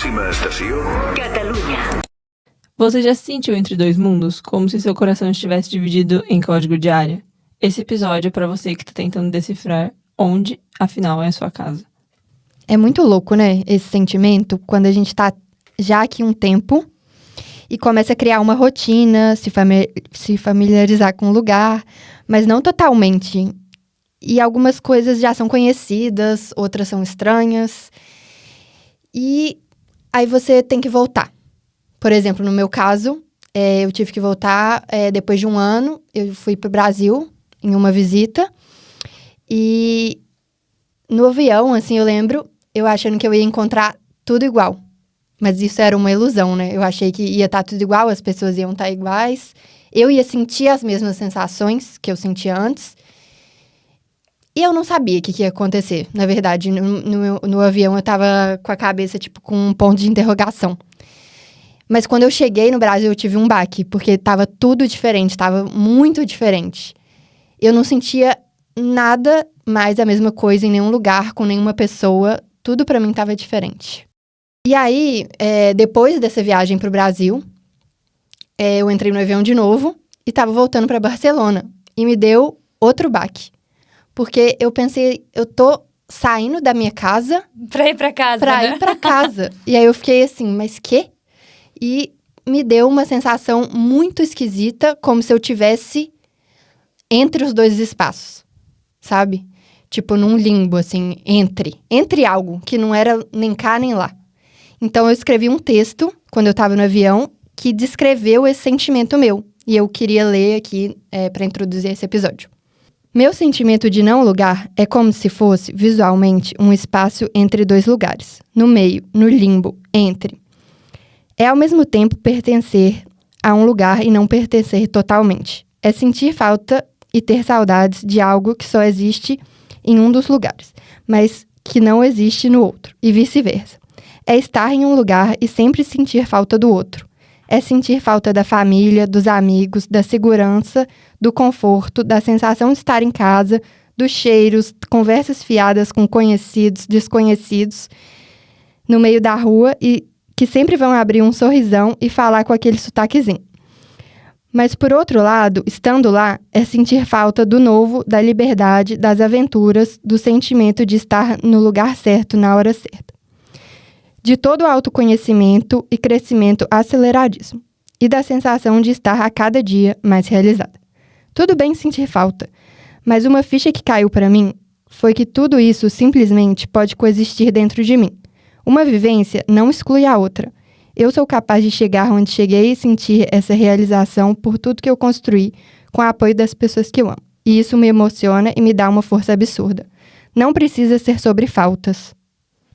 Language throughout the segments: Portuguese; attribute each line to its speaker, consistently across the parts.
Speaker 1: Próxima estació,
Speaker 2: Catalunha.
Speaker 3: Você já se sentiu entre dois mundos, como se seu coração estivesse dividido em código de área? Esse episódio é pra você que tá tentando decifrar onde, afinal, é a sua casa.
Speaker 4: É muito louco, né? Esse sentimento, quando a gente tá já aqui um tempo e começa a criar uma rotina, se familiarizar com o lugar, mas não totalmente. E algumas coisas já são conhecidas, outras são estranhas. E aí você tem que voltar. Por exemplo, no meu caso, eu tive que voltar depois de um ano. Eu fui pro Brasil em uma visita. E no avião, assim, eu lembro, eu achando que eu ia encontrar tudo igual. Mas isso era uma ilusão, né? Eu achei que ia estar tudo igual, as pessoas iam estar iguais. Eu ia sentir as mesmas sensações que eu sentia antes. E eu não sabia o que ia acontecer. Na verdade, no avião eu tava com a cabeça, tipo, com um ponto de interrogação. Mas quando eu cheguei no Brasil, eu tive um baque, porque tava tudo diferente, tava muito diferente. Eu não sentia nada mais a mesma coisa em nenhum lugar, com nenhuma pessoa. Tudo pra mim tava diferente. E aí, depois dessa viagem pro Brasil, eu entrei no avião de novo e tava voltando pra Barcelona. E me deu outro baque. Porque eu pensei, eu tô saindo da minha casa...
Speaker 5: Pra ir pra casa,
Speaker 4: Pra
Speaker 5: né?
Speaker 4: ir pra casa. E aí eu fiquei assim, mas quê? E me deu uma sensação muito esquisita, como se eu tivesse entre os dois espaços, sabe? Tipo, num limbo, assim, entre algo, que não era nem cá nem lá. Então, eu escrevi um texto, quando eu tava no avião, que descreveu esse sentimento meu. E eu queria ler aqui pra introduzir esse episódio. Meu sentimento de não lugar é como se fosse, visualmente, um espaço entre dois lugares. No meio, no limbo, entre. É ao mesmo tempo pertencer a um lugar e não pertencer totalmente. É sentir falta e ter saudades de algo que só existe em um dos lugares, mas que não existe no outro, e vice-versa. É estar em um lugar e sempre sentir falta do outro. É sentir falta da família, dos amigos, da segurança, do conforto, da sensação de estar em casa, dos cheiros, conversas fiadas com conhecidos, desconhecidos, no meio da rua e que sempre vão abrir um sorrisão e falar com aquele sotaquezinho. Mas, por outro lado, estando lá, é sentir falta do novo, da liberdade, das aventuras, do sentimento de estar no lugar certo, na hora certa. De todo o autoconhecimento e crescimento aceleradíssimo. E da sensação de estar a cada dia mais realizada. Tudo bem sentir falta, mas uma ficha que caiu para mim foi que tudo isso simplesmente pode coexistir dentro de mim. Uma vivência não exclui a outra. Eu sou capaz de chegar onde cheguei e sentir essa realização por tudo que eu construí com o apoio das pessoas que eu amo. E isso me emociona e me dá uma força absurda. Não precisa ser sobre faltas.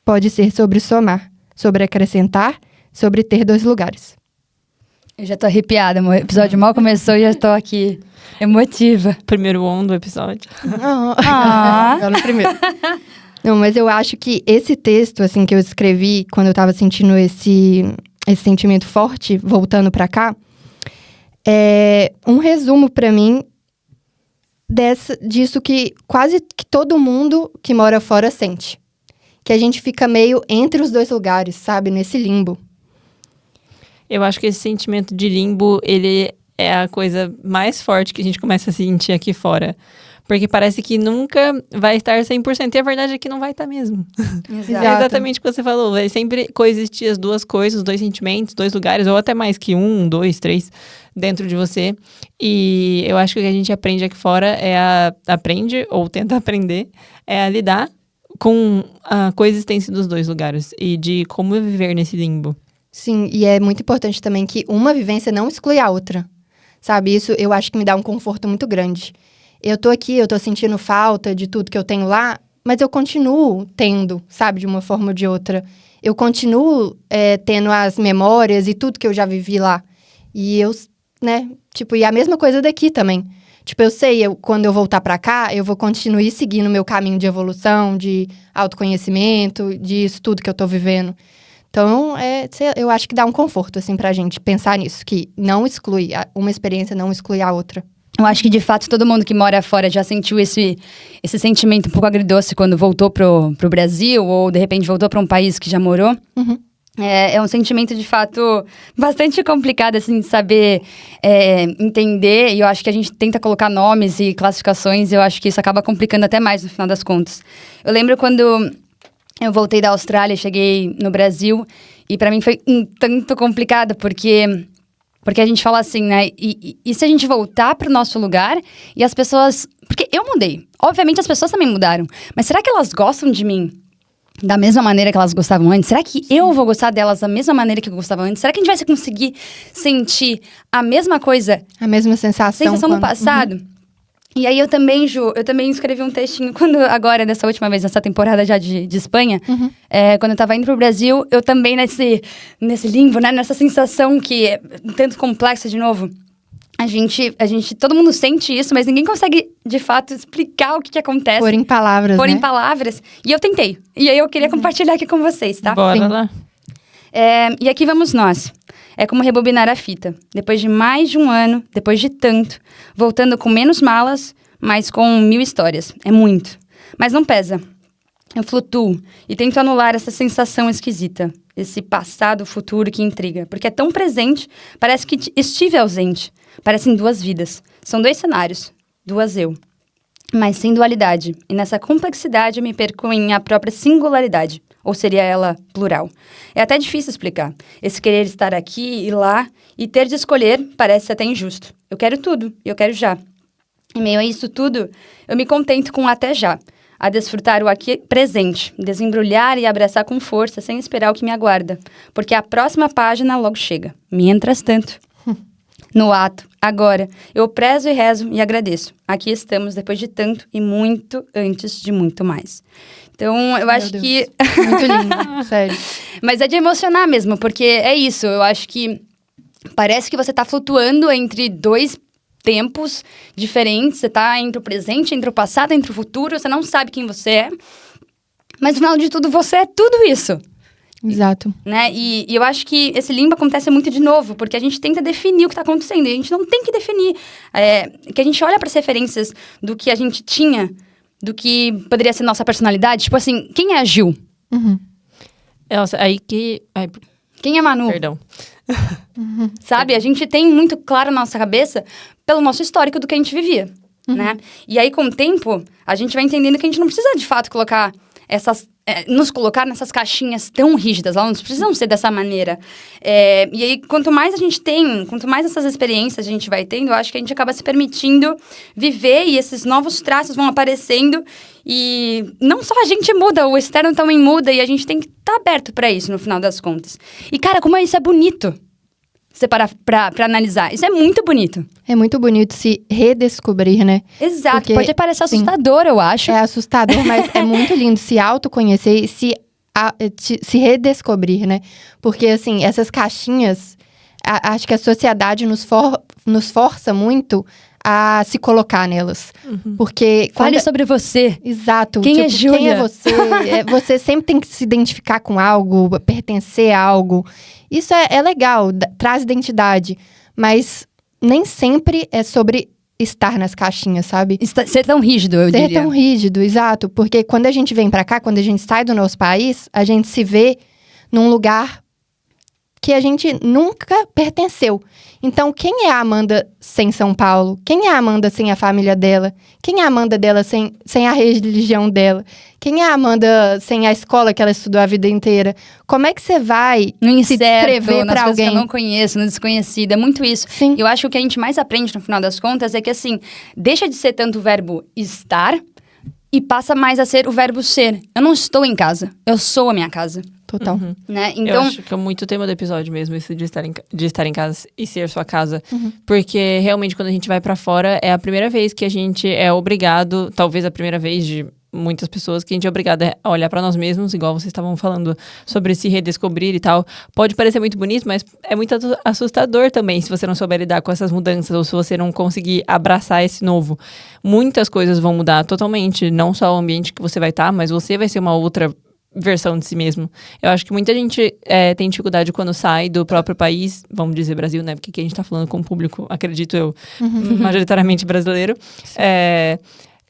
Speaker 4: Pode ser sobre somar, sobre acrescentar, sobre ter dois lugares.
Speaker 5: Eu já tô arrepiada, o episódio mal começou e já tô aqui emotiva.
Speaker 3: Primeiro do episódio.
Speaker 4: Eu no primeiro. Não, mas eu acho que esse texto, assim, que eu escrevi quando eu tava sentindo esse sentimento forte, voltando pra cá, é um resumo pra mim disso que quase que todo mundo que mora fora sente. Que a gente fica meio entre os dois lugares, sabe? Nesse limbo.
Speaker 3: Eu acho que esse sentimento de limbo, ele é a coisa mais forte que a gente começa a sentir aqui fora. Porque parece que nunca vai estar 100%. E a verdade é que não vai estar mesmo.
Speaker 4: Exato.
Speaker 3: É exatamente o que você falou. Vai sempre coexistir as duas coisas, os dois sentimentos, dois lugares, ou até mais que um, dois, três, dentro de você. E eu acho que o que a gente aprende aqui fora aprende, ou tenta aprender, é a lidar com a coexistência dos dois lugares. E de como viver nesse limbo.
Speaker 4: Sim, e é muito importante também que uma vivência não exclui a outra. Sabe, isso eu acho que me dá um conforto muito grande. Eu tô aqui, eu tô sentindo falta de tudo que eu tenho lá, mas eu continuo tendo, sabe, de uma forma ou de outra. Eu continuo tendo as memórias e tudo que eu já vivi lá. E eu, né, tipo, e a mesma coisa daqui também. Tipo, eu sei, quando eu voltar pra cá, eu vou continuar seguindo o meu caminho de evolução, de autoconhecimento, disso tudo que eu tô vivendo. Então, eu acho que dá um conforto, assim, pra gente pensar nisso, que não exclui, uma experiência não exclui a outra.
Speaker 5: Eu acho que, de fato, todo mundo que mora fora já sentiu esse sentimento um pouco agridoce quando voltou pro Brasil, ou, de repente, voltou para um país que já morou.
Speaker 4: Uhum.
Speaker 5: É um sentimento, de fato, bastante complicado, assim, de saber entender. E eu acho que a gente tenta colocar nomes e classificações, e eu acho que isso acaba complicando até mais no final das contas. Eu lembro quando eu voltei da Austrália, cheguei no Brasil, e pra mim foi um tanto complicado, porque a gente fala assim, né? E se a gente voltar pro nosso lugar e as pessoas... Porque eu mudei. Obviamente as pessoas também mudaram. Mas será que elas gostam de mim da mesma maneira que elas gostavam antes? Será que eu vou gostar delas da mesma maneira que eu gostava antes? Será que a gente vai conseguir sentir a mesma coisa?
Speaker 4: A mesma sensação
Speaker 5: No passado? E aí eu também escrevi um textinho agora, dessa última vez, nessa temporada já de Espanha. Quando eu tava indo pro Brasil, eu também nesse limbo, né? Nessa sensação que é um tanto complexa de novo. Todo mundo sente isso, mas ninguém consegue, de fato, explicar o que acontece.
Speaker 4: Pôr em palavras,
Speaker 5: Pôr
Speaker 4: né?
Speaker 5: em palavras. E eu tentei. E aí eu queria compartilhar aqui com vocês, tá?
Speaker 3: Bora
Speaker 4: Sim.
Speaker 3: lá.
Speaker 5: E aqui vamos nós. É como rebobinar a fita. Depois de mais de um ano, depois de tanto, voltando com menos malas, mas com 1000 histórias. É muito. Mas não pesa. Eu flutuo e tento anular essa sensação esquisita. Esse passado, futuro que intriga. Porque é tão presente, parece que estive ausente. Parecem 2 vidas. São 2 cenários. 2 eu. Mas sem dualidade. E nessa complexidade eu me perco em minha própria singularidade. Ou seria ela plural? É até difícil explicar. Esse querer estar aqui e lá e ter de escolher parece até injusto. Eu quero tudo e eu quero já. Em meio a isso tudo, eu me contento com até já. A desfrutar o aqui presente, desembrulhar e abraçar com força sem esperar o que me aguarda. Porque a próxima página logo chega. Mientras tanto. No ato, agora, eu prezo e rezo e agradeço. Aqui estamos depois de tanto e muito antes de muito mais. Então, eu acho que...
Speaker 4: Muito lindo, sério.
Speaker 5: Mas é de emocionar mesmo, porque é isso. Eu acho que parece que você tá flutuando entre 2 tempos diferentes. Você tá entre o presente, entre o passado, entre o futuro. Você não sabe quem você é. Mas, no final de tudo, você é tudo isso.
Speaker 4: Exato.
Speaker 5: Né? E eu acho que esse limbo acontece muito de novo, porque a gente tenta definir o que está acontecendo, e a gente não tem que definir. Que a gente olha para as referências do que a gente tinha, do que poderia ser nossa personalidade. Tipo assim, quem é a Gil?
Speaker 3: Nossa, aí que... Ai,
Speaker 5: Quem é Manu?
Speaker 3: perdão.
Speaker 5: Sabe? A gente tem muito claro na nossa cabeça pelo nosso histórico do que a gente vivia, né? E aí, com o tempo, a gente vai entendendo que a gente não precisa, de fato, colocar nos colocar nessas caixinhas tão rígidas. Elas não precisam ser dessa maneira. E aí, quanto mais essas experiências a gente vai tendo, eu acho que a gente acaba se permitindo viver e esses novos traços vão aparecendo. E não só a gente muda, o externo também muda e a gente tem que estar aberto para isso, no final das contas. E, cara, como isso é bonito. Você parar pra analisar. Isso é muito bonito.
Speaker 4: É muito bonito se redescobrir, né?
Speaker 5: Exato.
Speaker 4: Porque,
Speaker 5: pode parecer assustador, eu acho.
Speaker 4: É assustador, mas é muito lindo se autoconhecer e se redescobrir, né? Porque, assim, essas caixinhas, acho que a sociedade nos força muito a se colocar nelas. Porque...
Speaker 5: Fale sobre você.
Speaker 4: Exato.
Speaker 5: Quem é Júlia?
Speaker 4: Quem é você? Você sempre tem que se identificar com algo, pertencer a algo. Isso é legal, traz identidade. Mas nem sempre é sobre estar nas caixinhas, sabe?
Speaker 5: Ser tão rígido, eu diria.
Speaker 4: Ser tão rígido, exato. Porque quando a gente vem pra cá, quando a gente sai do nosso país, a gente se vê num lugar que a gente nunca pertenceu. Então, quem é a Amanda sem São Paulo? Quem é a Amanda sem a família dela? Quem é a Amanda dela sem a religião dela? Quem é a Amanda sem a escola que ela estudou a vida inteira? Como é que você vai se descrever
Speaker 5: nas
Speaker 4: pra
Speaker 5: coisas
Speaker 4: alguém?
Speaker 5: que eu não conheço, no desconhecido. É muito isso.
Speaker 4: Sim.
Speaker 5: Eu acho que o que a gente mais aprende, no final das contas, é que, assim, deixa de ser tanto o verbo estar e passa mais a ser o verbo ser. Eu não estou em casa, eu sou a minha casa.
Speaker 4: Total.
Speaker 5: Né?
Speaker 3: Eu
Speaker 5: Então,
Speaker 3: acho que é muito tema do episódio mesmo, isso de estar em casa e ser sua casa. Porque, realmente, quando a gente vai pra fora, é a primeira vez que a gente é obrigado, talvez a primeira vez de muitas pessoas, que a gente é obrigado a olhar pra nós mesmos, igual vocês estavam falando sobre se redescobrir e tal. Pode parecer muito bonito, mas é muito assustador também, se você não souber lidar com essas mudanças, ou se você não conseguir abraçar esse novo. Muitas coisas vão mudar totalmente, não só o ambiente que você vai estar, mas você vai ser uma outra versão de si mesmo. Eu acho que muita gente tem dificuldade quando sai do próprio país, vamos dizer Brasil, né? Porque aqui a gente tá falando com o público, acredito eu, majoritariamente brasileiro.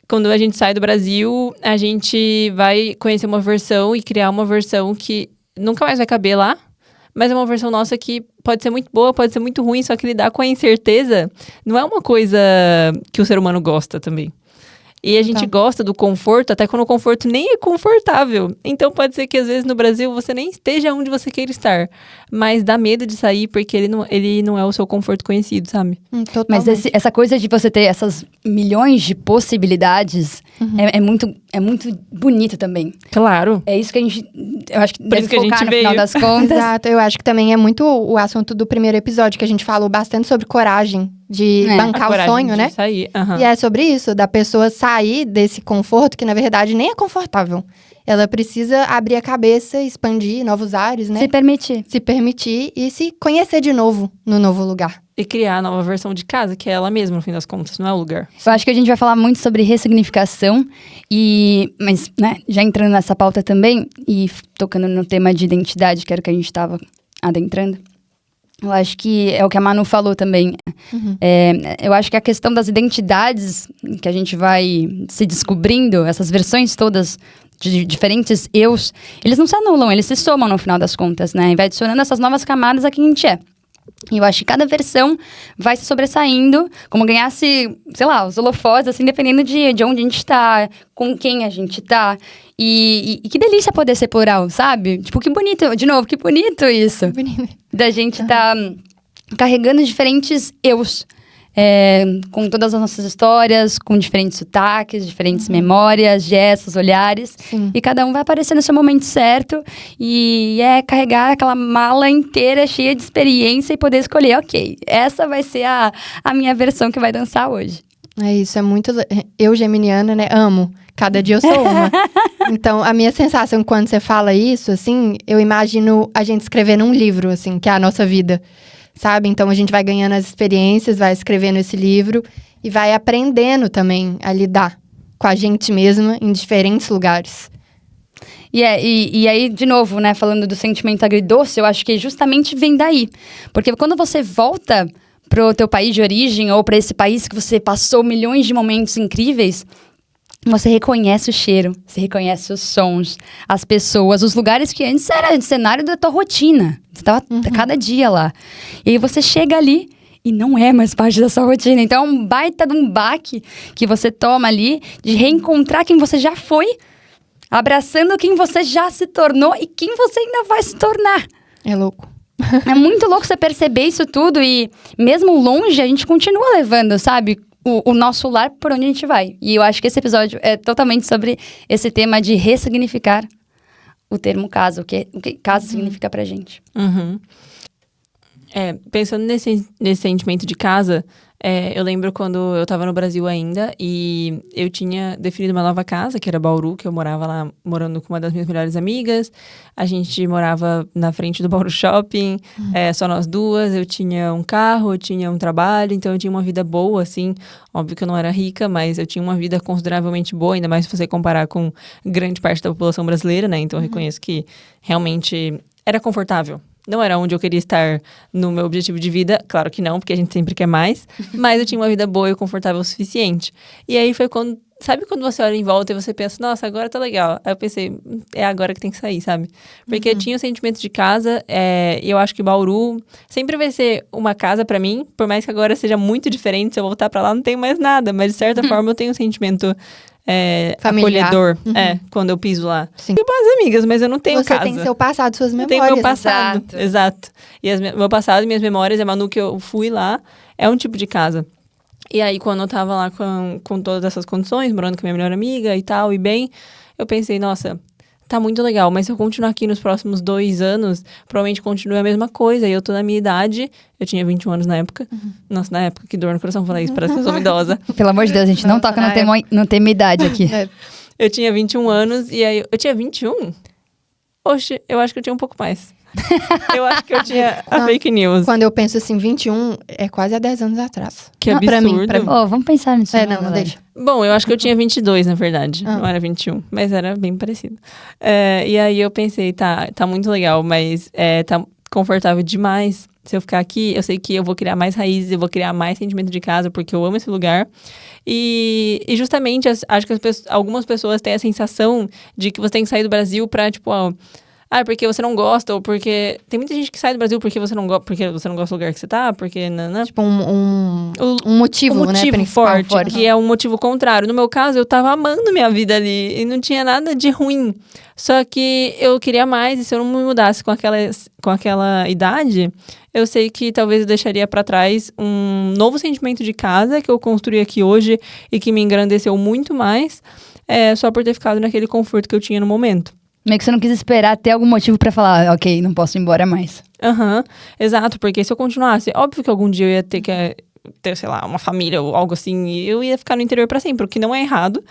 Speaker 3: Quando a gente sai do Brasil, a gente vai conhecer uma versão e criar uma versão que nunca mais vai caber lá. mas é uma versão nossa que pode ser muito boa, pode ser muito ruim, só que lidar com a incerteza não é uma coisa que o ser humano gosta também. E a gente gosta do conforto, até quando o conforto nem é confortável. Então pode ser que às vezes no Brasil você nem esteja onde você queira estar. Mas dá medo de sair porque ele não é o seu conforto conhecido, sabe?
Speaker 5: Mas essa coisa de você ter essas milhões de possibilidades é muito bonito também.
Speaker 3: Claro.
Speaker 5: É isso que a gente, eu acho que
Speaker 3: Por
Speaker 5: deve
Speaker 3: isso que a
Speaker 5: focar
Speaker 3: gente
Speaker 5: no
Speaker 3: veio.
Speaker 5: final das contas.
Speaker 4: Exato, eu acho que também é muito o assunto do primeiro episódio, que a gente falou bastante sobre coragem de bancar o sonho, né?
Speaker 3: Sair.
Speaker 4: E é sobre isso, da pessoa sair desse conforto, que na verdade nem é confortável. Ela precisa abrir a cabeça, expandir novos ares, né?
Speaker 5: Se permitir.
Speaker 4: Se permitir e se conhecer de novo no novo lugar.
Speaker 3: E criar a nova versão de casa, que é ela mesma, no fim das contas, não é o lugar.
Speaker 5: Eu acho que a gente vai falar muito sobre ressignificação, mas, né, já entrando nessa pauta também, e tocando no tema de identidade, que era o que a gente estava adentrando, eu acho que é o que a Manu falou também. Eu acho que a questão das identidades que a gente vai se descobrindo, essas versões todas de diferentes eus, eles não se anulam, eles se somam no final das contas, né? E vai adicionando essas novas camadas a quem a gente é. E eu acho que cada versão vai se sobressaindo, como ganhasse, sei lá, os holofotes, assim, dependendo de onde a gente tá, com quem a gente tá. E que delícia poder ser plural, sabe? Tipo, que bonito, de novo, que bonito isso. Da gente tá carregando diferentes eus. Com todas as nossas histórias, com diferentes sotaques, diferentes memórias, gestos, olhares.
Speaker 4: Sim.
Speaker 5: E cada um vai aparecer no seu momento certo. E é carregar aquela mala inteira, cheia de experiência e poder escolher, ok, essa vai ser a minha versão que vai dançar hoje.
Speaker 4: É isso, é muito... Eu, geminiana, né, amo. Cada dia eu sou uma. Então, a minha sensação quando você fala isso, assim, eu imagino a gente escrevendo um livro, assim, que é a nossa vida. Sabe? Então, a gente vai ganhando as experiências, vai escrevendo esse livro e vai aprendendo também a lidar com a gente mesma em diferentes lugares.
Speaker 5: E aí, de novo, né, falando do sentimento agridoce, eu acho que justamente vem daí. Porque quando você volta pro teu país de origem ou para esse país que você passou milhões de momentos incríveis, você reconhece o cheiro, você reconhece os sons, as pessoas, os lugares que antes era cenário da tua rotina. Você estava cada dia lá. E aí você chega ali e não é mais parte da sua rotina. Então é um baita de um baque que você toma ali de reencontrar quem você já foi, abraçando quem você já se tornou e quem você ainda vai se tornar.
Speaker 4: É louco.
Speaker 5: É muito louco você perceber isso tudo e mesmo longe a gente continua levando, sabe? O nosso lar por onde a gente vai. E eu acho que esse episódio é totalmente sobre esse tema de ressignificar o termo casa, o que casa significa pra gente.
Speaker 3: Pensando nesse sentimento de casa, eu lembro quando eu tava no Brasil ainda e eu tinha definido uma nova casa, que era Bauru, que eu morava lá, morando com uma das minhas melhores amigas. A gente morava na frente do Bauru Shopping, só nós duas. Eu tinha um carro, eu tinha um trabalho, então eu tinha uma vida boa, assim. Óbvio que eu não era rica, mas eu tinha uma vida consideravelmente boa, ainda mais se você comparar com grande parte da população brasileira, né? Então eu reconheço que realmente era confortável. Não era onde eu queria estar no meu objetivo de vida. Claro que não, porque a gente sempre quer mais. Mas eu tinha uma vida boa e confortável o suficiente. E aí foi quando... Sabe quando você olha em volta e você pensa, nossa, agora tá legal. Aí eu pensei, é agora que tem que sair, sabe? Porque eu tinha o sentimento de casa. E eu acho que Bauru sempre vai ser uma casa pra mim. Por mais que agora seja muito diferente. Se eu voltar pra lá, não tenho mais nada. Mas de certa forma eu tenho um sentimento... acolhedor, quando eu piso lá.
Speaker 4: Sim.
Speaker 3: Tenho boas amigas, mas eu não tenho
Speaker 4: Você
Speaker 3: casa.
Speaker 4: tem seu passado, suas
Speaker 3: Eu
Speaker 4: memórias.
Speaker 3: tenho meu passado,
Speaker 5: Exato.
Speaker 3: exato. E meu passado e minhas memórias, a Manu que eu fui lá, é um tipo de casa. E aí, quando eu tava lá com todas essas condições, morando com a minha melhor amiga e tal, e bem, eu pensei, nossa... Tá muito legal, mas se eu continuar aqui nos próximos 2 anos, provavelmente continue a mesma coisa. E eu tô na minha idade, eu tinha 21 anos na época. Nossa, na época, que dor no coração falar isso, parece que eu sou uma idosa.
Speaker 5: Pelo amor de Deus, a gente não toca no tema idade aqui.
Speaker 3: Eu tinha 21 anos, e aí... Eu tinha 21? Oxe, eu acho que eu tinha um pouco mais. Eu acho que eu tinha a fake news.
Speaker 4: Quando eu penso assim, 21 é quase há 10 anos atrás.
Speaker 3: Que
Speaker 4: Não, pra mim,
Speaker 3: absurdo.
Speaker 4: pra mim.
Speaker 5: Oh, vamos pensar nisso.
Speaker 4: Não deixa.
Speaker 3: Bom, eu acho que eu tinha 22, na verdade. Não era 21, mas era bem parecido. E aí eu pensei, tá muito legal, mas tá confortável demais. Se eu ficar aqui, eu sei que eu vou criar mais raízes, eu vou criar mais sentimento de casa, porque eu amo esse lugar. E justamente, acho que algumas pessoas têm a sensação de que você tem que sair do Brasil pra, tipo, porque você não gosta, ou porque... Tem muita gente que sai do Brasil porque você não gosta do lugar que você tá, porque...
Speaker 4: Tipo, um motivo, né?
Speaker 3: Motivo
Speaker 4: Principal,
Speaker 3: forte, que é um motivo contrário. No meu caso, eu tava amando minha vida ali, e não tinha nada de ruim. Só que eu queria mais, e se eu não me mudasse com aquela idade, eu sei que talvez eu deixaria pra trás um novo sentimento de casa que eu construí aqui hoje e que me engrandeceu muito mais, só por ter ficado naquele conforto que eu tinha no momento.
Speaker 5: Meio que você não quis esperar ter algum motivo pra falar, ok, não posso ir embora mais.
Speaker 3: Exato, porque se eu continuasse, óbvio que algum dia eu ia ter que ter, sei lá, uma família ou algo assim, e eu ia ficar no interior pra sempre, o que não é errado,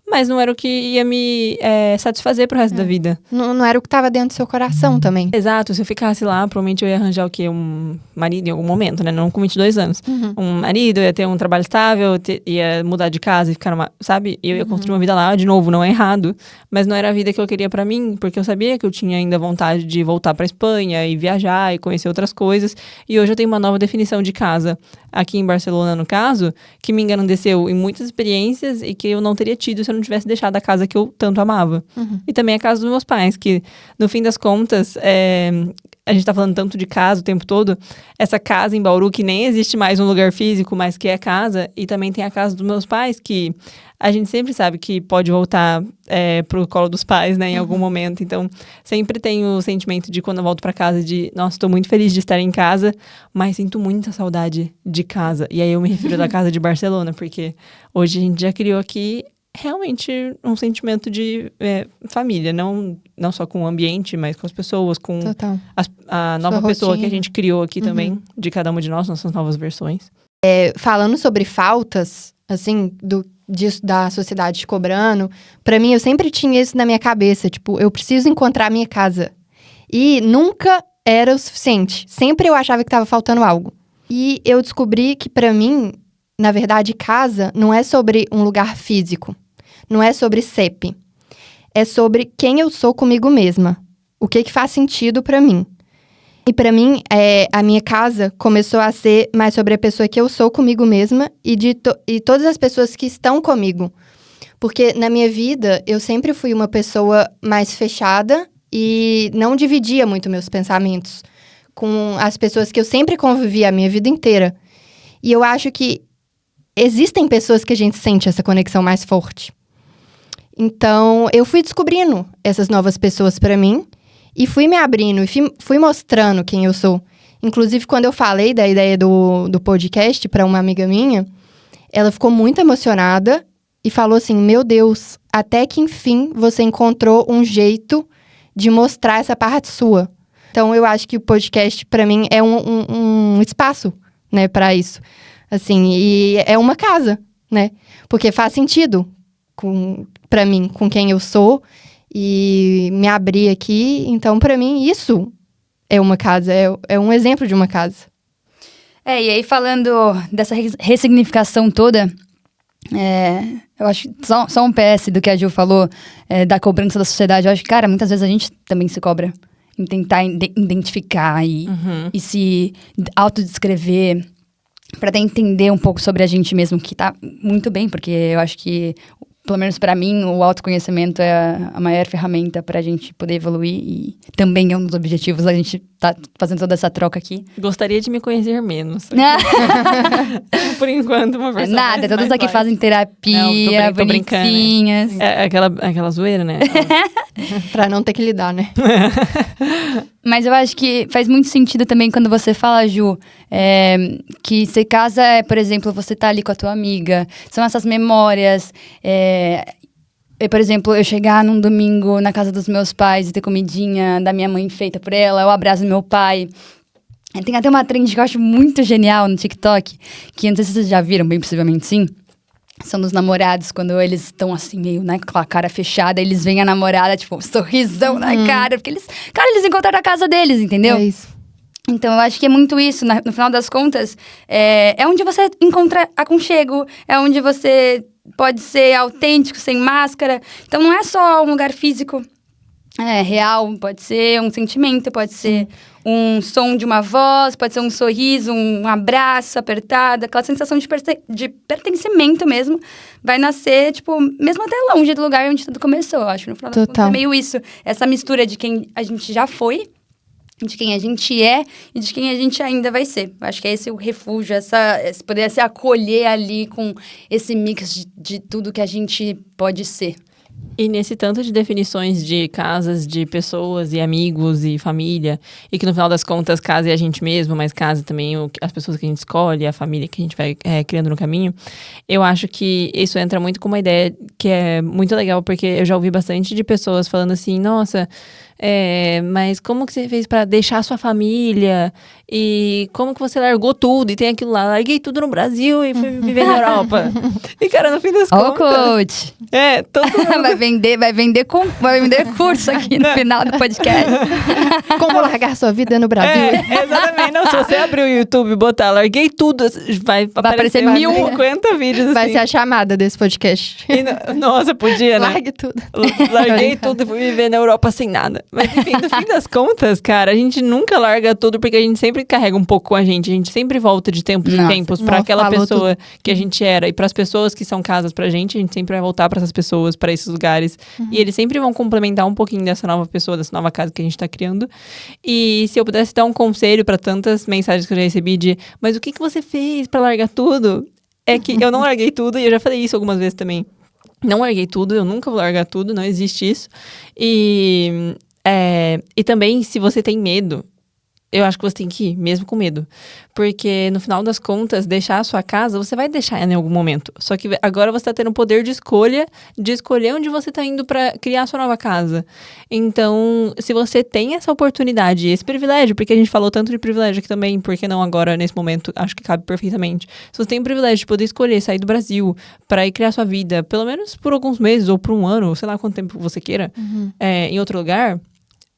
Speaker 3: mas não era o que ia me satisfazer pro resto da vida.
Speaker 4: Não era o que tava dentro do seu coração também.
Speaker 3: Exato, se eu ficasse lá, provavelmente eu ia arranjar o quê? Um marido em algum momento, né? Não com 22 anos. Um marido, eu ia ter um trabalho estável, ia mudar de casa e ficar numa... Sabe? Eu ia construir uma vida lá, de novo, não é errado. Mas não era a vida que eu queria pra mim, porque eu sabia que eu tinha ainda vontade de voltar pra Espanha e viajar e conhecer outras coisas. E hoje eu tenho uma nova definição de casa, aqui em Barcelona, no caso, que me engrandeceu em muitas experiências e que eu não teria tido se eu não tivesse deixado a casa que eu tanto amava. E também a casa dos meus pais, que no fim das contas, a gente tá falando tanto de casa o tempo todo, essa casa em Bauru que nem existe mais um lugar físico, mas que é casa, e também tem a casa dos meus pais, que a gente sempre sabe que pode voltar pro colo dos pais, né, em algum momento. Então, sempre tem o sentimento de quando eu volto pra casa de, nossa, estou muito feliz de estar em casa, mas sinto muita saudade de casa. E aí eu me refiro da casa de Barcelona, porque hoje a gente já criou aqui realmente um sentimento de família, não só com o ambiente, mas com as pessoas, com a nova pessoa que a gente criou aqui também, de cada uma de nós, nossas novas versões.
Speaker 4: Falando sobre faltas, assim, disso da sociedade te cobrando, pra mim eu sempre tinha isso na minha cabeça, tipo, eu preciso encontrar a minha casa. E nunca era o suficiente. Sempre eu achava que tava faltando algo. E eu descobri que pra mim, na verdade, casa não é sobre um lugar físico. Não é sobre CEP. É sobre quem eu sou comigo mesma. O que faz sentido pra mim. E pra mim, a minha casa começou a ser mais sobre a pessoa que eu sou comigo mesma e todas as pessoas que estão comigo. Porque na minha vida, eu sempre fui uma pessoa mais fechada e não dividia muito meus pensamentos com as pessoas que eu sempre convivi a minha vida inteira. E eu acho que existem pessoas que a gente sente essa conexão mais forte. Então, eu fui descobrindo essas novas pessoas pra mim e fui me abrindo e fui mostrando quem eu sou. Inclusive, quando eu falei da ideia do podcast pra uma amiga minha, ela ficou muito emocionada e falou assim, meu Deus, até que enfim você encontrou um jeito de mostrar essa parte sua. Então, eu acho que o podcast, pra mim, é um espaço, né, pra isso. Assim, e é uma casa, né? Porque faz sentido pra mim, com quem eu sou, e me abrir aqui. Então, pra mim, isso é uma casa, é um exemplo de uma casa.
Speaker 5: E aí falando dessa ressignificação toda, eu acho que só um PS do que a Gil falou, da cobrança da sociedade. Eu acho que, cara, muitas vezes a gente também se cobra em tentar identificar e se autodescrever, para até entender um pouco sobre a gente mesmo, que tá muito bem, porque eu acho que, pelo menos para mim, o autoconhecimento é a maior ferramenta pra gente poder evoluir e também é um dos objetivos, a gente tá fazendo toda essa troca aqui.
Speaker 3: Gostaria de me conhecer menos. Por enquanto, uma versão
Speaker 5: nada, todos aqui fazem terapia,
Speaker 3: tô
Speaker 5: bonitinhas.
Speaker 3: Né? Aquela zoeira, né?
Speaker 4: Pra não ter que lidar, né?
Speaker 5: Mas eu acho que faz muito sentido também quando você fala, Ju, que se casa por exemplo, você tá ali com a tua amiga, são essas memórias. Por exemplo, eu chegar num domingo na casa dos meus pais e ter comidinha da minha mãe feita por ela, eu abraço meu pai. Tem até uma trend que eu acho muito genial no TikTok, que não sei se vocês já viram, bem possivelmente sim. São dos namorados, quando eles estão assim, meio, né, com a cara fechada, eles veem a namorada, tipo, um sorrisão na cara, porque eles encontraram a casa deles, entendeu?
Speaker 4: É isso.
Speaker 5: Então, eu acho que é muito isso, no final das contas, é onde você encontra aconchego, é onde você pode ser autêntico, sem máscara. Então, não é só um lugar físico, real, pode ser um sentimento, pode ser um som de uma voz, pode ser um sorriso, um abraço apertado, aquela sensação de pertencimento mesmo, vai nascer, tipo, mesmo até longe do lugar onde tudo começou. Eu acho que no final das contas é meio isso, essa mistura de quem a gente já foi, de quem a gente é e de quem a gente ainda vai ser. Eu acho que é esse o refúgio, esse poder se acolher ali com esse mix de tudo que a gente pode ser.
Speaker 3: E nesse tanto de definições de casas, de pessoas e amigos e família, e que no final das contas casa é a gente mesmo, mas casa também as pessoas que a gente escolhe, a família que a gente vai criando no caminho, eu acho que isso entra muito com uma ideia que é muito legal, porque eu já ouvi bastante de pessoas falando assim, nossa, mas como que você fez pra deixar sua família? E como que você largou tudo? E tem aquilo lá, larguei tudo no Brasil e fui viver na Europa. E cara, no fim das contas...
Speaker 5: coach!
Speaker 3: Todo mundo...
Speaker 5: vai vender curso aqui no final do podcast.
Speaker 4: Como largar sua vida no Brasil.
Speaker 3: Exatamente. Não, se você abrir o YouTube e botar, larguei tudo, vai aparecer 1050 vídeos assim.
Speaker 4: Vai ser a chamada desse podcast.
Speaker 3: Nossa, podia, né?
Speaker 4: Largue tudo.
Speaker 3: Larguei tudo e fui viver na Europa sem nada. Mas enfim, no fim das contas, cara, a gente nunca larga tudo porque a gente sempre carrega um pouco com a gente sempre volta de tempos em tempos pra aquela pessoa que a gente era. E pras pessoas que são casas pra gente, a gente sempre vai voltar pra essas pessoas, pra esses lugares. E eles sempre vão complementar um pouquinho dessa nova pessoa, dessa nova casa que a gente tá criando. E se eu pudesse dar um conselho pra tantas mensagens que eu já recebi de, mas o que você fez pra largar tudo? É que eu não larguei tudo, e eu já falei isso algumas vezes também. Não larguei tudo, eu nunca vou largar tudo, não existe isso. E também, se você tem medo, eu acho que você tem que ir, mesmo com medo. Porque, no final das contas, deixar a sua casa, você vai deixar ela em algum momento. Só que agora você tá tendo o poder de escolher onde você tá indo pra criar a sua nova casa. Então, se você tem essa oportunidade, esse privilégio, porque a gente falou tanto de privilégio aqui também, por que não agora, nesse momento, acho que cabe perfeitamente. Se você tem o privilégio de poder escolher sair do Brasil pra ir criar sua vida, pelo menos por alguns meses ou por um ano, sei lá quanto tempo você queira, em outro lugar,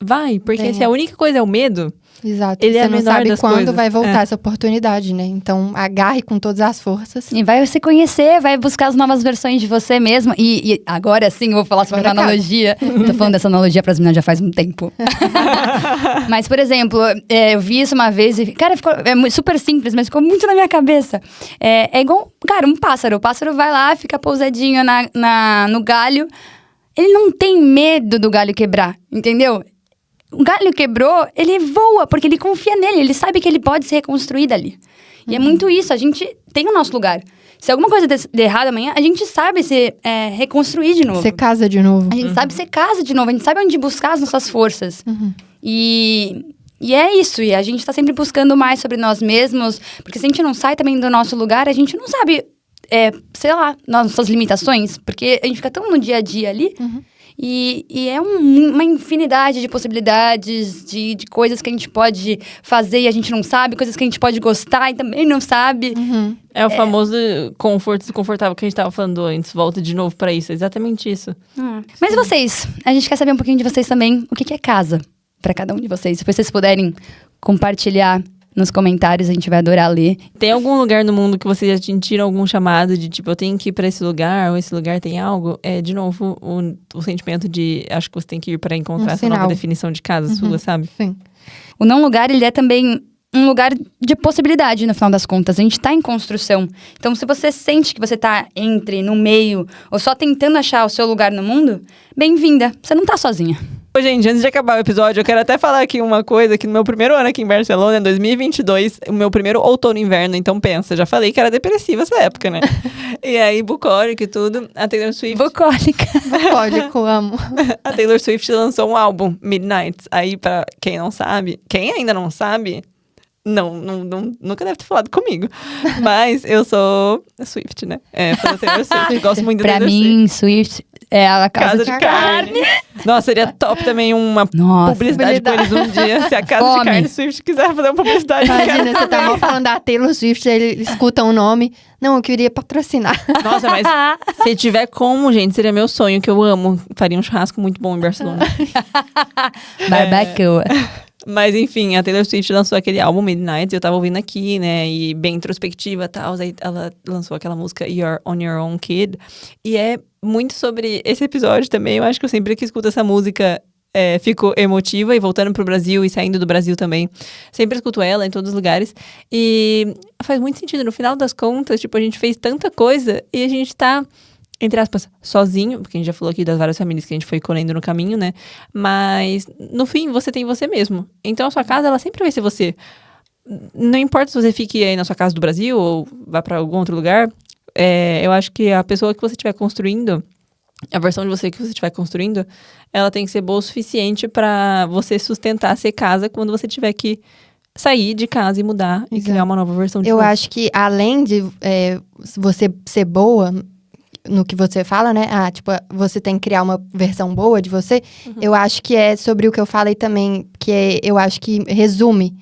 Speaker 3: vai. Porque se a única coisa é o medo...
Speaker 4: Exato.
Speaker 3: Ele
Speaker 4: você
Speaker 3: não
Speaker 4: sabe quando
Speaker 3: coisas.
Speaker 4: vai voltar essa oportunidade, né? Então, agarre com todas as forças.
Speaker 5: E vai se conhecer, vai buscar as novas versões de você mesmo. E agora sim, eu vou falar sobre uma analogia. Tô falando dessa analogia pras meninas já faz um tempo. Mas, por exemplo, eu vi isso uma vez e, cara, é super simples, mas ficou muito na minha cabeça. É igual, cara, um pássaro. O pássaro vai lá, fica pousadinho no galho. Ele não tem medo do galho quebrar, entendeu? O galho quebrou, ele voa, porque ele confia nele, ele sabe que ele pode se reconstruir dali. E é muito isso, a gente tem o nosso lugar. Se alguma coisa der errado amanhã, a gente sabe se reconstruir de novo.
Speaker 4: Você casa de novo.
Speaker 5: A gente sabe ser casa de novo, a gente sabe onde buscar as nossas forças. E é isso, e a gente tá sempre buscando mais sobre nós mesmos, porque se a gente não sai também do nosso lugar, a gente não sabe, sei lá, nossas limitações, porque a gente fica tão no dia a dia ali... E é uma infinidade de possibilidades, de coisas que a gente pode fazer e a gente não sabe, coisas que a gente pode gostar e também não sabe.
Speaker 3: É o famoso conforto desconfortável que a gente tava falando antes. Volta de novo pra isso, é exatamente isso.
Speaker 5: Mas vocês, a gente quer saber um pouquinho de vocês também. O que é casa pra cada um de vocês? Se vocês puderem compartilhar nos comentários, a gente vai adorar ler.
Speaker 3: Tem algum lugar no mundo que vocês já sentiram algum chamado de, tipo, eu tenho que ir pra esse lugar, ou esse lugar tem algo? De novo, o sentimento de, acho que você tem que ir pra encontrar essa nova definição de casa sua, sabe?
Speaker 4: Sim.
Speaker 5: O não lugar, ele é também um lugar de possibilidade, no final das contas. A gente tá em construção. Então, se você sente que você tá no meio, ou só tentando achar o seu lugar no mundo, bem-vinda. Você não tá sozinha.
Speaker 3: Ô, gente, antes de acabar o episódio, eu quero até falar aqui uma coisa, que no meu primeiro ano aqui em Barcelona, em 2022, o meu primeiro outono e inverno, então pensa, já falei que era depressiva essa época, né? E aí, bucólico e tudo, a Taylor Swift...
Speaker 5: Bucólica.
Speaker 4: Bucólico, amo.
Speaker 3: A Taylor Swift lançou um álbum, Midnight. Aí, pra quem não sabe, quem ainda não sabe... nunca deve ter falado comigo. Mas eu sou Swift, né? Fã da Taylor Swift. Gosto muito da
Speaker 5: Taylor Swift. Pra mim, Swift é a casa de carne.
Speaker 3: Nossa, seria top também uma publicidade com eles um dia. Se a casa de carne Swift quiser fazer uma publicidade.
Speaker 4: Imagina, você tá mal falando da Taylor Swift, ele escuta um nome. Não, eu queria patrocinar.
Speaker 3: Nossa, mas se tiver como, gente, seria meu sonho, que eu amo. Faria um churrasco muito bom em Barcelona.
Speaker 5: Barbacoa.
Speaker 3: Mas enfim, a Taylor Swift lançou aquele álbum Midnight, eu tava ouvindo aqui, né, e bem introspectiva e tal, aí ela lançou aquela música You're On Your Own Kid, e é muito sobre esse episódio também. Eu acho que eu sempre que escuto essa música, fico emotiva e voltando pro Brasil e saindo do Brasil também. Sempre escuto ela em todos os lugares. E faz muito sentido. No final das contas, tipo, a gente fez tanta coisa e a gente tá, entre aspas, sozinho, porque a gente já falou aqui das várias famílias que a gente foi colhendo no caminho, né? Mas, no fim, você tem você mesmo. Então, a sua casa, ela sempre vai ser você. Não importa se você fique aí na sua casa do Brasil ou vá pra algum outro lugar, eu acho que a pessoa que você estiver construindo, a versão de você que você estiver construindo, ela tem que ser boa o suficiente pra você sustentar ser casa quando você tiver que sair de casa e mudar e criar uma nova versão de
Speaker 4: Eu
Speaker 3: você.
Speaker 4: acho que além de você ser boa no que você fala, né? Tipo, você tem que criar uma versão boa de você. Eu acho que é sobre o que eu falei também, eu acho que resume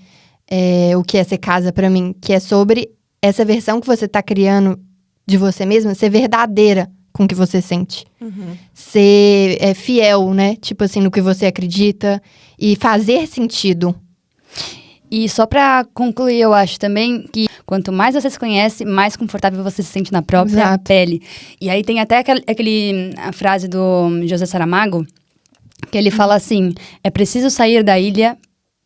Speaker 4: o que é ser casa pra mim, que é sobre essa versão que você tá criando de você mesma, ser verdadeira com o que você sente. Ser fiel, né? Tipo assim, no que você acredita e fazer sentido.
Speaker 5: E só pra concluir, eu acho também que quanto mais você se conhece, mais confortável você se sente na própria
Speaker 4: Exato.
Speaker 5: pele. E aí tem até a frase do José Saramago, que ele fala assim, é preciso sair da ilha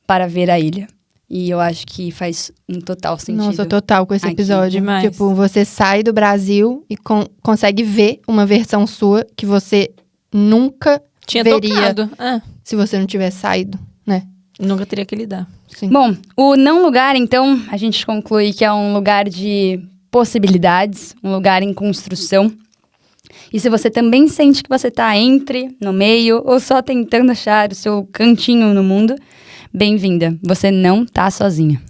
Speaker 5: para ver a ilha. E eu acho que faz um total sentido.
Speaker 4: Nossa, total com esse
Speaker 5: Aqui,
Speaker 4: episódio.
Speaker 3: demais.
Speaker 4: Tipo, você sai do Brasil e consegue ver uma versão sua que você nunca
Speaker 3: Tinha
Speaker 4: veria
Speaker 3: tocado.
Speaker 4: se você não tivesse saído, né?
Speaker 3: Nunca teria que lidar.
Speaker 4: Sim.
Speaker 5: Bom, o não lugar, então, a gente conclui que é um lugar de possibilidades, um lugar em construção. E se você também sente que você tá no meio, ou só tentando achar o seu cantinho no mundo, bem-vinda. Você não tá sozinha.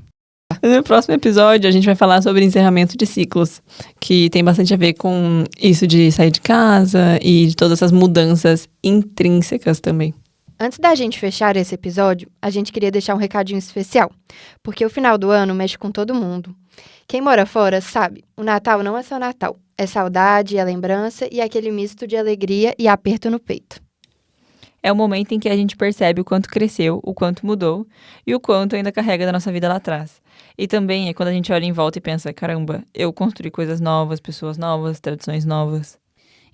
Speaker 3: No próximo episódio, a gente vai falar sobre encerramento de ciclos, que tem bastante a ver com isso de sair de casa e de todas essas mudanças intrínsecas também.
Speaker 4: Antes da gente fechar esse episódio, a gente queria deixar um recadinho especial, porque o final do ano mexe com todo mundo. Quem mora fora sabe, o Natal não é só Natal, é saudade, é lembrança e aquele misto de alegria e aperto no peito.
Speaker 3: É o momento em que a gente percebe o quanto cresceu, o quanto mudou e o quanto ainda carrega da nossa vida lá atrás. E também é quando a gente olha em volta e pensa, caramba, eu construí coisas novas, pessoas novas, tradições novas.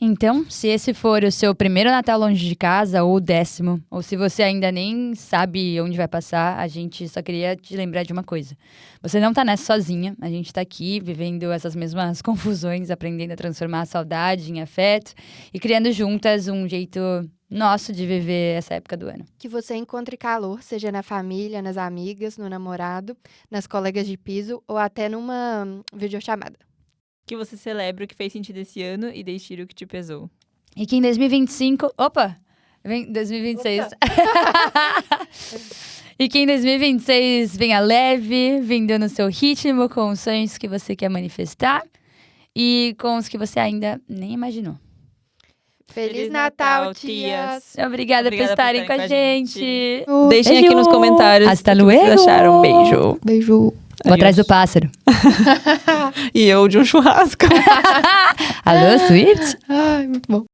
Speaker 5: Então, se esse for o seu primeiro Natal longe de casa, ou o 10º, ou se você ainda nem sabe onde vai passar, a gente só queria te lembrar de uma coisa. Você não tá nessa sozinha, a gente tá aqui vivendo essas mesmas confusões, aprendendo a transformar a saudade em afeto e criando juntas um jeito nosso de viver essa época do ano.
Speaker 4: Que você encontre calor, seja na família, nas amigas, no namorado, nas colegas de piso ou até numa videochamada.
Speaker 3: Que você celebre o que fez sentido esse ano e deixe ir o que te pesou.
Speaker 5: E que em 2025... Opa! 2026. E que em 2026 venha leve, vindo no seu ritmo, com os sonhos que você quer manifestar e com os que você ainda nem imaginou.
Speaker 4: Feliz Natal, tias!
Speaker 5: Obrigada por estarem com a gente.
Speaker 3: Deixem
Speaker 5: Beijo.
Speaker 3: aqui nos comentários
Speaker 5: Hasta
Speaker 3: o que vocês
Speaker 5: luego.
Speaker 3: acharam. Beijo.
Speaker 4: Beijo!
Speaker 5: Vou atrás do pássaro.
Speaker 3: E eu de um churrasco.
Speaker 5: Alô, Swift?
Speaker 4: Ai, muito bom.